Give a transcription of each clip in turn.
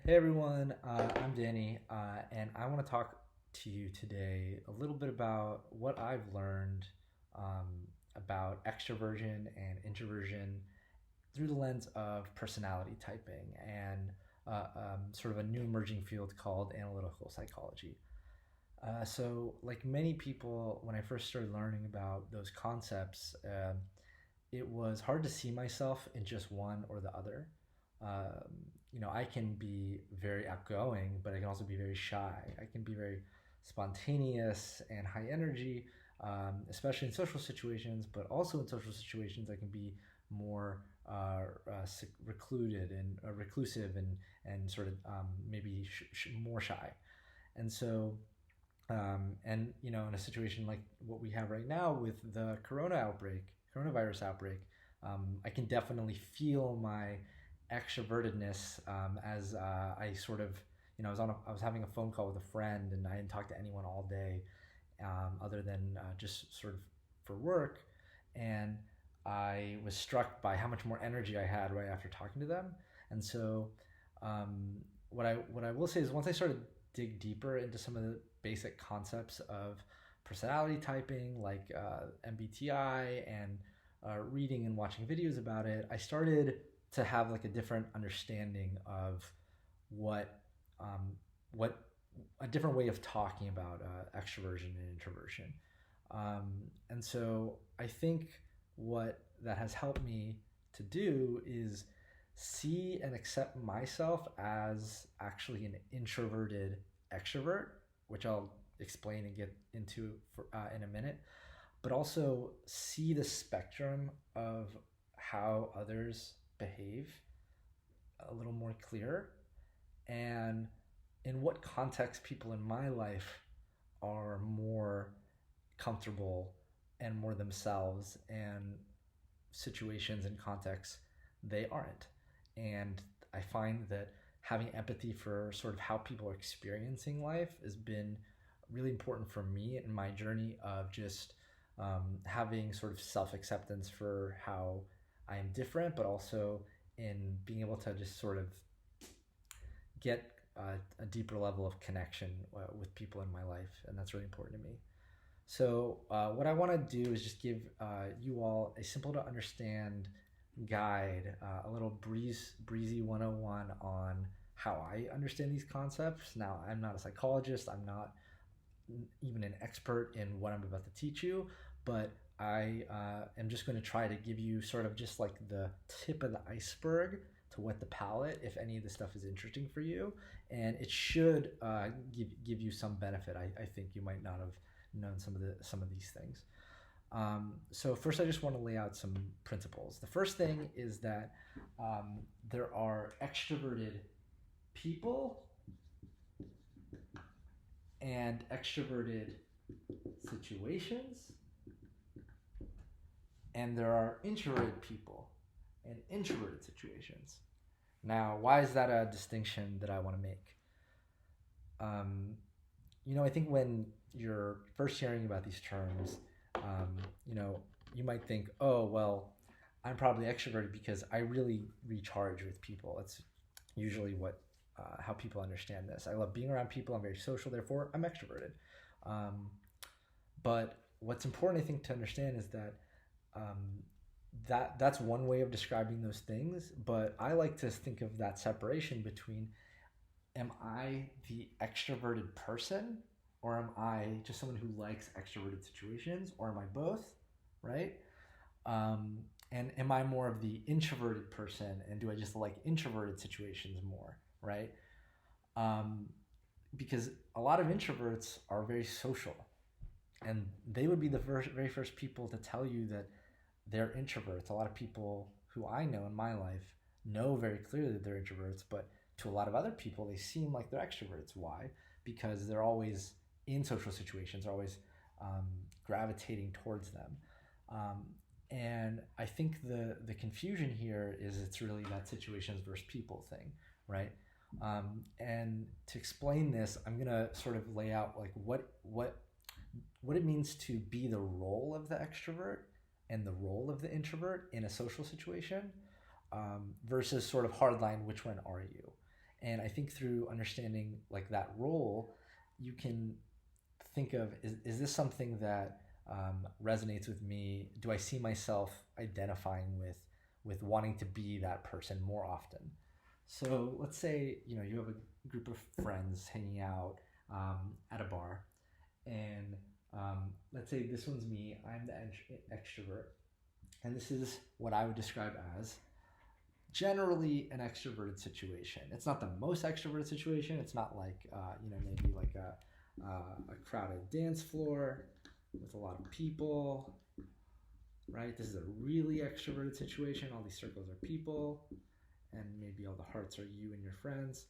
Hey everyone, I'm Danny, and I want to talk to you today a little bit about what I've learned about extroversion and introversion through the lens of personality typing and sort of a new emerging field called analytical psychology. Like many people, when I first started learning about those concepts, it was hard to see myself in just one or the other. I can be very outgoing, but I can also be very shy. I can be very spontaneous and high energy, especially in social situations, but also in social situations, I can be more recluded and reclusive and sort of maybe more shy. And so, in a situation like what we have right now with the coronavirus outbreak, I can definitely feel my extrovertedness as I sort of, I was having a phone call with a friend, and I didn't talk to anyone all day, other than just sort of for work, and I was struck by how much more energy I had right after talking to them. And so, what I will say is, once I started dig deeper into some of the basic concepts of personality typing, like MBTI, and reading and watching videos about it, I started to have like a different understanding of what what a different way of talking about extroversion and introversion. And so I think what that has helped me to do is see and accept myself as actually an introverted extrovert, which I'll explain and get into in a minute, but also see the spectrum of how others behave a little more clear, and in what context people in my life are more comfortable and more themselves, and situations and contexts they aren't. And I find that having empathy for sort of how people are experiencing life has been really important for me in my journey of just having sort of self acceptance for how I am different, but also in being able to just sort of get a deeper level of connection with people in my life. And that's really important to me. So, what I want to do is just give you all a simple to understand guide, a little breezy 101 on how I understand these concepts. Now, I'm not a psychologist, I'm not even an expert in what I'm about to teach you, but I am just going to try to give you sort of just like the tip of the iceberg to whet the palate if any of this stuff is interesting for you, and it should give you some benefit. I think you might not have known some of these things. So first, I just want to lay out some principles. The first thing is that there are extroverted people and extroverted situations, and there are introverted people and introverted situations. Now, why is that a distinction that I want to make? Um, I think when you're first hearing about these terms, you might think, oh, well, I'm probably extroverted because I really recharge with people. That's usually how people understand this. I love being around people. I'm very social, therefore I'm extroverted. Um, but what's important, I think, to understand is that um, that's one way of describing those things. But I like to think of that separation between, am I the extroverted person, or am I just someone who likes extroverted situations, or am I both, right? And am I more of the introverted person, and do I just like introverted situations more, right? Um, because a lot of introverts are very social, and they would be the very first people to tell you that they're introverts. A lot of people who I know in my life know very clearly that they're introverts, but to a lot of other people, they seem like they're extroverts. Why? Because they're always in social situations, they're always gravitating towards them. And I think the confusion here is it's really that situations versus people thing, right? And to explain this, I'm gonna sort of lay out like what it means to be the role of the extrovert and the role of the introvert in a social situation, versus sort of hardline, which one are you? And I think through understanding like that role, you can think of, is this something that resonates with me? Do I see myself identifying with wanting to be that person more often? So let's say you have a group of friends hanging out at a bar, and let's say this one's me. I'm the extrovert, and this is what I would describe as generally an extroverted situation. It's not the most extroverted situation. It's not like maybe like a crowded dance floor with a lot of people, right? This is a really extroverted situation. All these circles are people, and maybe all the hearts are you and your friends.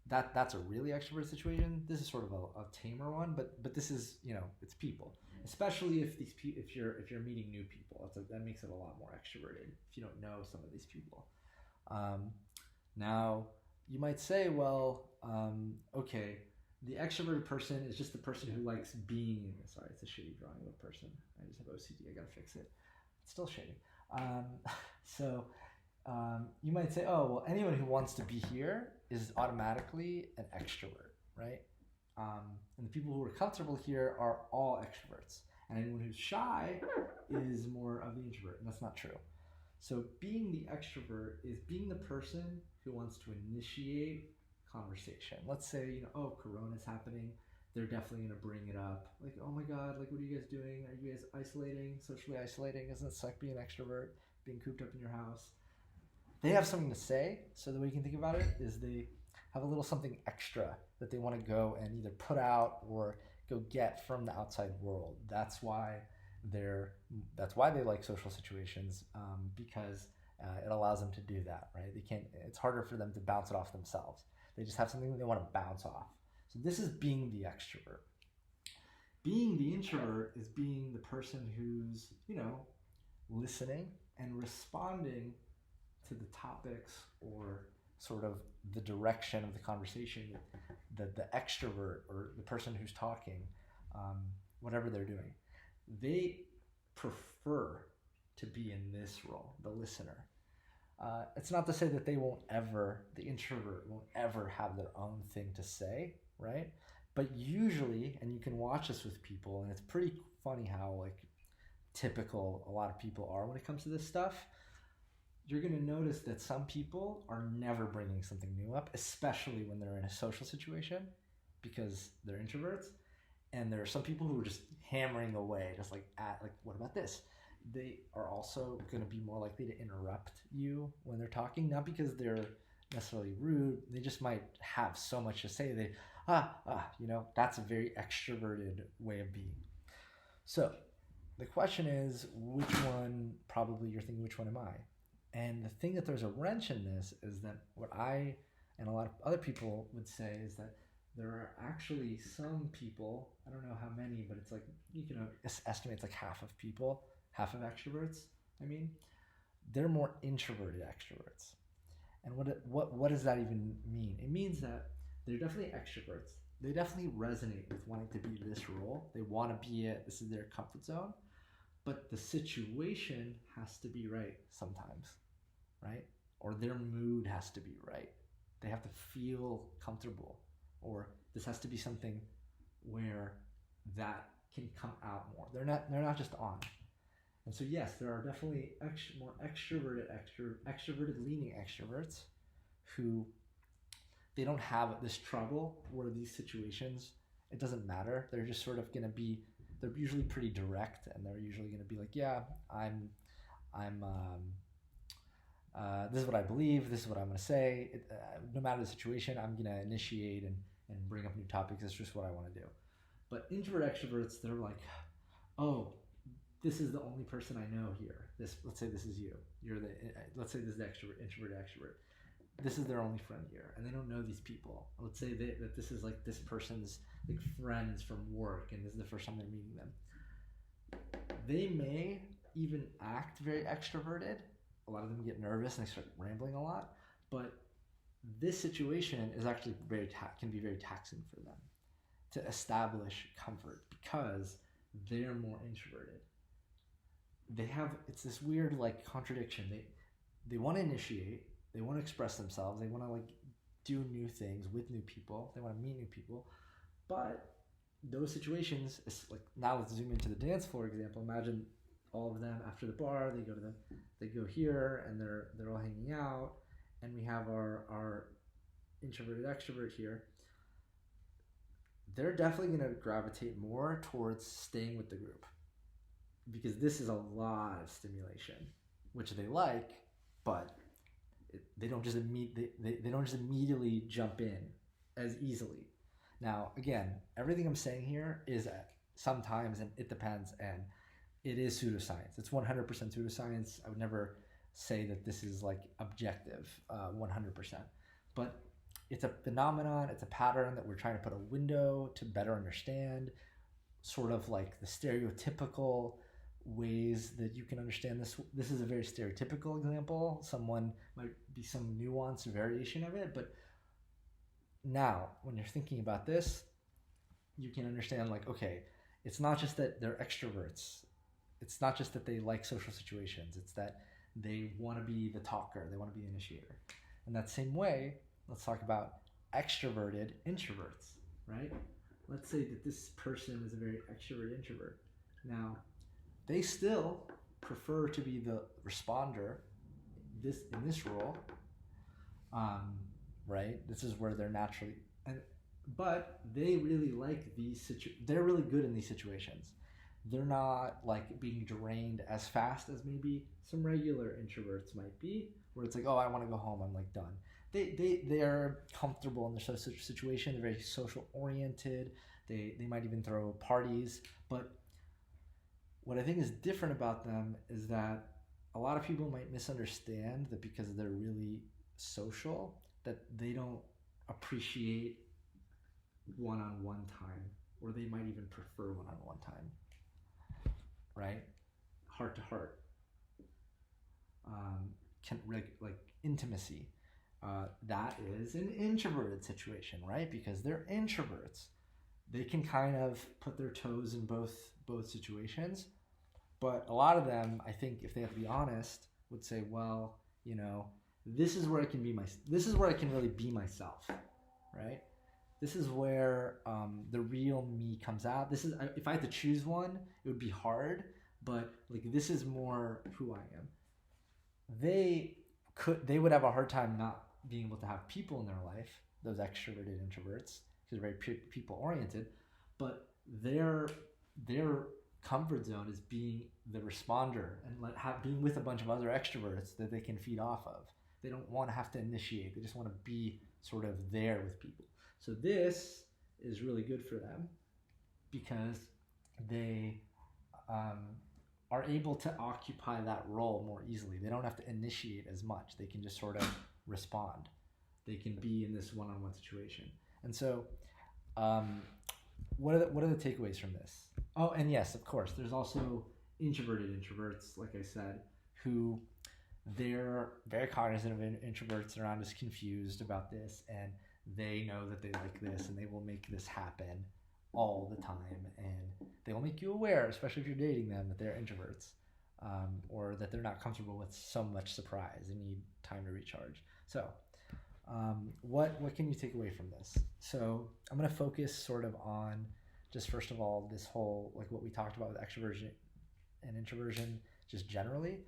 That's a really extroverted situation. This is sort of a tamer one, but this is it's people, especially if you're meeting new people. That makes it a lot more extroverted if you don't know some of these people. Now, you might say, well, okay, the extroverted person is just the person who likes being. Sorry, it's a shitty drawing of a person. I just have OCD. I gotta fix it. It's still shitty. So you might say, oh, well, anyone who wants to be here is automatically an extrovert, right? And the people who are comfortable here are all extroverts. And anyone who's shy is more of the introvert, and that's not true. So being the extrovert is being the person who wants to initiate conversation. Let's say, oh, Corona's happening. They're definitely going to bring it up. Like, oh my God, like, what are you guys doing? Are you guys isolating, socially isolating? Isn't it suck being an extrovert, being cooped up in your house? They have something to say. So the way you can think about it is they have a little something extra that they want to go and either put out or go get from the outside world. That's why they like social situations, because it allows them to do that, right? It's harder for them to bounce it off themselves. They just have something that they want to bounce off. So this is being the extrovert. Being the introvert is being the person who's, listening and responding to the topics or sort of the direction of the conversation that the extrovert or the person who's talking, whatever they're doing, they prefer to be in this role, the listener. It's not to say that the introvert won't ever have their own thing to say, right? But usually, and you can watch this with people, and it's pretty funny how like typical a lot of people are when it comes to this stuff. You're going to notice that some people are never bringing something new up, especially when they're in a social situation, because they're introverts. And there are some people who are just hammering away, just like, what about this? They are also going to be more likely to interrupt you when they're talking, not because they're necessarily rude. They just might have so much to say. That's a very extroverted way of being. So the question is, which one, probably you're thinking, which one am I? And the thing that there's a wrench in this is that what I and a lot of other people would say is that there are actually some people, I don't know how many, but it's like, you can estimate it's like half of people, half of extroverts, they're more introverted extroverts. And what does that even mean? It means that they're definitely extroverts. They definitely resonate with wanting to be this role. They want to be it. This is their comfort zone. But the situation has to be right sometimes, right? Or their mood has to be right. They have to feel comfortable. Or this has to be something where that can come out more. They're not just on. And so yes, there are definitely more extroverted leaning extroverts who they don't have this trouble where these situations, it doesn't matter. They're just sort of going to be, they're usually pretty direct, and they're usually going to be like, yeah, this is what I believe, this is what I'm going to say. No matter the situation, I'm going to initiate and bring up new topics. It's just what I want to do. But introvert extroverts, they're like, oh, this is the only person I know here. Let's say this is you. Let's say this is the introvert extrovert. This is their only friend here, and they don't know these people. Let's say that this is like this person's like friends from work, and this is the first time they're meeting them. They may even act very extroverted. A lot of them get nervous and they start rambling a lot, but this situation is actually can be very taxing for them to establish comfort because they're more introverted. It's this weird like contradiction. They want to initiate, they want to express themselves, they want to like do new things with new people. They want to meet new people. But those situations, like now let's zoom into the dance floor example. Imagine all of them after the bar, they go here and they're all hanging out, and we have our introverted extrovert here. They're definitely going to gravitate more towards staying with the group because this is a lot of stimulation, which they like, but they don't just immediately jump in as easily. Now, again, everything I'm saying here is sometimes, and it depends, and it is pseudoscience. It's 100% pseudoscience. I would never say that this is like objective 100%. But it's a phenomenon, it's a pattern that we're trying to put a window to better understand, sort of like the stereotypical ways that you can understand this. This is a very stereotypical example. Someone might be some nuanced variation of it, but now when you're thinking about this, you can understand like, okay, it's not just that they're extroverts. It's not just that they like social situations. It's that they want to be the talker. They want to be the initiator. In that same way, let's talk about extroverted introverts, right? Let's say that this person is a very extroverted introvert. Now, they still prefer to be the responder in this role, right? This is where they're naturally, but they really like they're really good in these situations. They're not like being drained as fast as maybe some regular introverts might be, where it's like, oh, I want to go home, I'm like done. They are comfortable in their social situation. They're very social oriented. They might even throw parties. But what I think is different about them is that a lot of people might misunderstand that because they're really social, that they don't appreciate one-on-one time, or they might even prefer one-on-one time, right? Heart to heart, like intimacy. That is an introverted situation, right? Because they're introverts. They can kind of put their toes in both situations. But a lot of them, I think, if they have to be honest, would say, well, this is where I can really be myself, right? This is where the real me comes out. This is, if I had to choose one, it would be hard, but like this is more who I am. They would have a hard time not being able to have people in their life, those extroverted introverts, because they're very people oriented, but their comfort zone is being the responder and being with a bunch of other extroverts that they can feed off of. They don't want to have to initiate. They just want to be sort of there with people. So this is really good for them because they are able to occupy that role more easily. They don't have to initiate as much. They can just sort of respond. They can be in this one-on-one situation. And so what are the takeaways from this? Oh, and yes, of course, there's also introverted introverts, like I said, who they're very cognizant of introverts. They're not as confused about this, and they know that they like this, and they will make this happen all the time, and they will make you aware, especially if you're dating them, that they're introverts, or that they're not comfortable with so much surprise and need time to recharge. So what can you take away from this? So I'm going to focus sort of on just first of all this whole, like what we talked about with extroversion and introversion, just generally.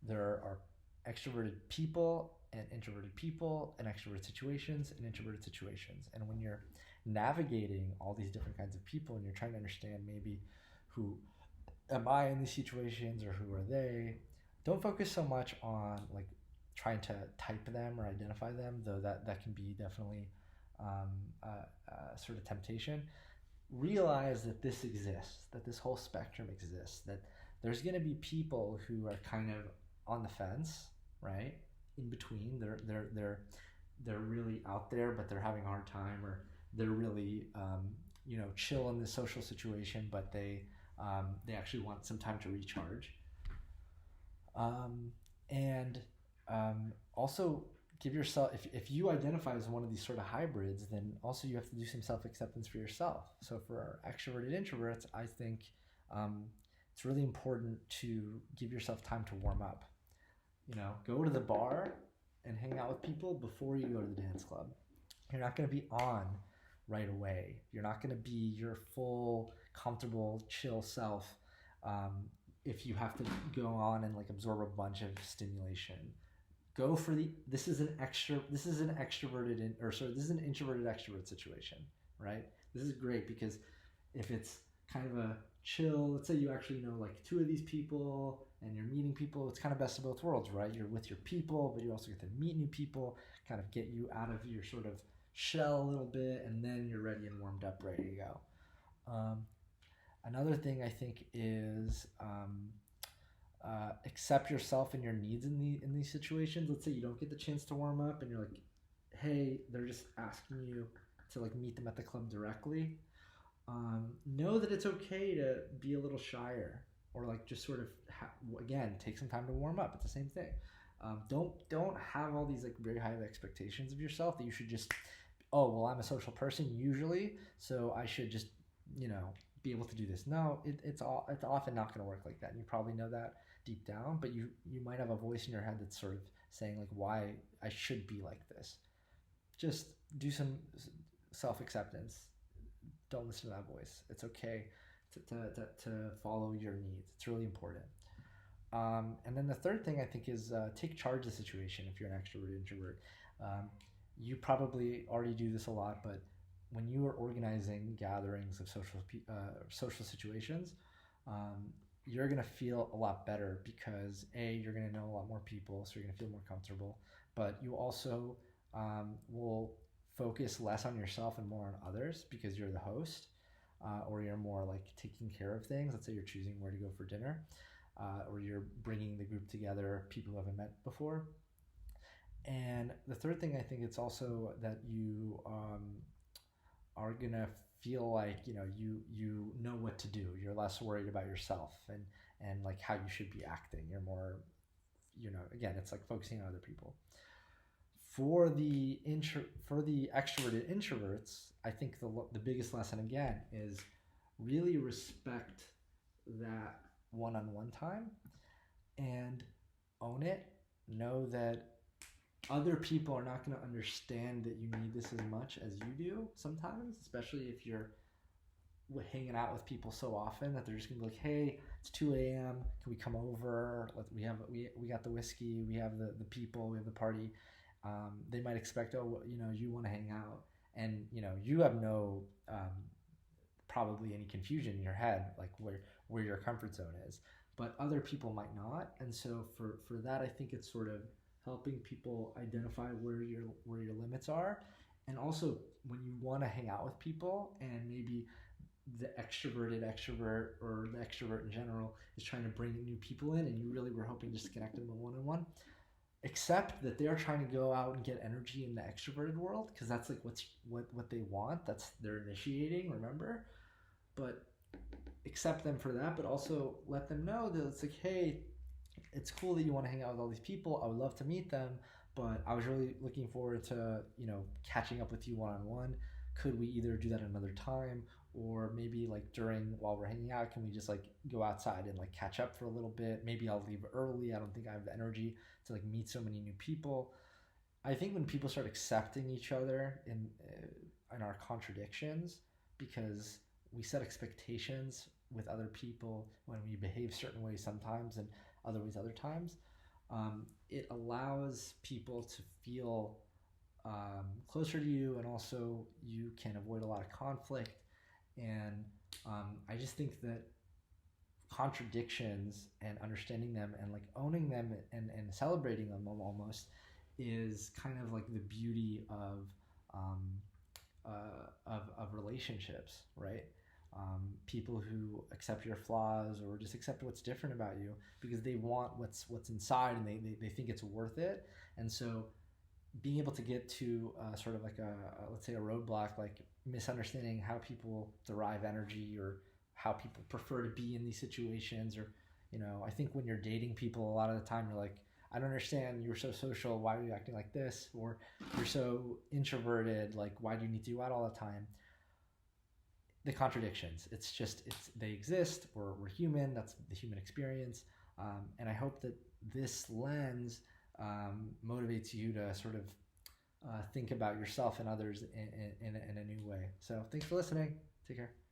There are extroverted people and introverted people, and extroverted situations and introverted situations. And when you're navigating all these different kinds of people and you're trying to understand maybe who am I in these situations or who are they, don't focus so much on like trying to type them or identify them, though that can be definitely sort of temptation. Realize that this exists, that this whole spectrum exists, that there's going to be people who are kind of on the fence, right? In between, they're really out there, but they're having a hard time, or they're really chill in the social situation, but they actually want some time to recharge. And also give yourself, if you identify as one of these sort of hybrids, then also you have to do some self-acceptance for yourself. So for our extroverted introverts, I think it's really important to give yourself time to warm up. Go to the bar and hang out with people before you go to the dance club. You're not going to be on right away. You're not going to be your full, comfortable, chill self um, if you have to go on and like absorb a bunch of stimulation. Go for the this is an extroverted or sorry, this is an introverted extrovert situation, right? This is great because if it's kind of a chill, let's say you actually know like two of these people and you're meeting people, it's kind of best of both worlds, right? You're with your people, but you also get to meet new people, kind of get you out of your sort of shell a little bit, and then you're ready and warmed up, ready to go. Um, Another thing I think is accept yourself and your needs in these situations. Let's say you don't get the chance to warm up, and you're like, hey, they're just asking you to like meet them at the club directly. Know that it's okay to be a little shyer, or like just sort of again take some time to warm up. It's the same thing. Don't have all these like very high expectations of yourself that you should just, oh well, I'm a social person usually, so I should just, you know, be able to do this. No, it's often not going to work like that, and you probably know that deep down. But you might have a voice in your head that's sort of saying like why I should be like this. Just do some self acceptance. Don't listen to that voice. It's okay to follow your needs. It's really important. And then the third thing I think is take charge of the situation if you're an extrovert introvert. You probably already do this a lot, but when you are organizing gatherings of social situations, um, you're gonna feel a lot better because you're gonna know a lot more people, so you're gonna feel more comfortable. But you also will focus less on yourself and more on others because you're the host, or you're more like taking care of things. Let's say you're choosing where to go for dinner, or you're bringing the group together, people who haven't met before. And the third thing I think it's also that you are gonna feel like you know what to do. You're less worried about yourself and like how you should be acting. You're more, again, it's like focusing on other people. For the extroverted introverts, I think the biggest lesson again is really respect that one-on-one time and own it. Know that other people are not going to understand that you need this as much as you do sometimes, especially if you're hanging out with people so often that they're just gonna be like, hey, it's 2 a.m. Can we come over? We got the whiskey, we have the people, we have the party. They might expect, oh, you want to hang out, and you have no probably any confusion in your head like where your comfort zone is, but other people might not. And so for that, I think it's sort of helping people identify where your limits are, and also when you want to hang out with people and maybe the extroverted extrovert or the extrovert in general is trying to bring new people in, and you really were hoping just to connect them one-on-one, accept that they are trying to go out and get energy in the extroverted world because that's like what they want. That's they're initiating, remember. But accept them for that, but also let them know that it's like, hey, it's cool that you want to hang out with all these people. I would love to meet them, but I was really looking forward to catching up with you one-on-one. Could we either do that another time, or maybe like while we're hanging out, can we just like go outside and like catch up for a little bit? Maybe I'll leave early. I don't think I have the energy to like meet so many new people. I think when people start accepting each other in our contradictions, because we set expectations with other people when we behave certain ways sometimes and other ways other times, it allows people to feel closer to you, and also you can avoid a lot of conflict. And I just think that contradictions and understanding them and like owning them and celebrating them almost is kind of like the beauty of relationships, right? People who accept your flaws or just accept what's different about you because they want what's inside, and they think it's worth it. And so being able to get to sort of like let's say a roadblock, like misunderstanding how people derive energy or how people prefer to be in these situations, or I think when you're dating people, a lot of the time you're like, I don't understand, you're so social, why are you acting like this? Or you're so introverted, like why do you need to go out all the time? The contradictions, they exist. We're human. That's the human experience. And I hope that this lens motivates you to sort of think about yourself and others in a new way. So thanks for listening. Take care.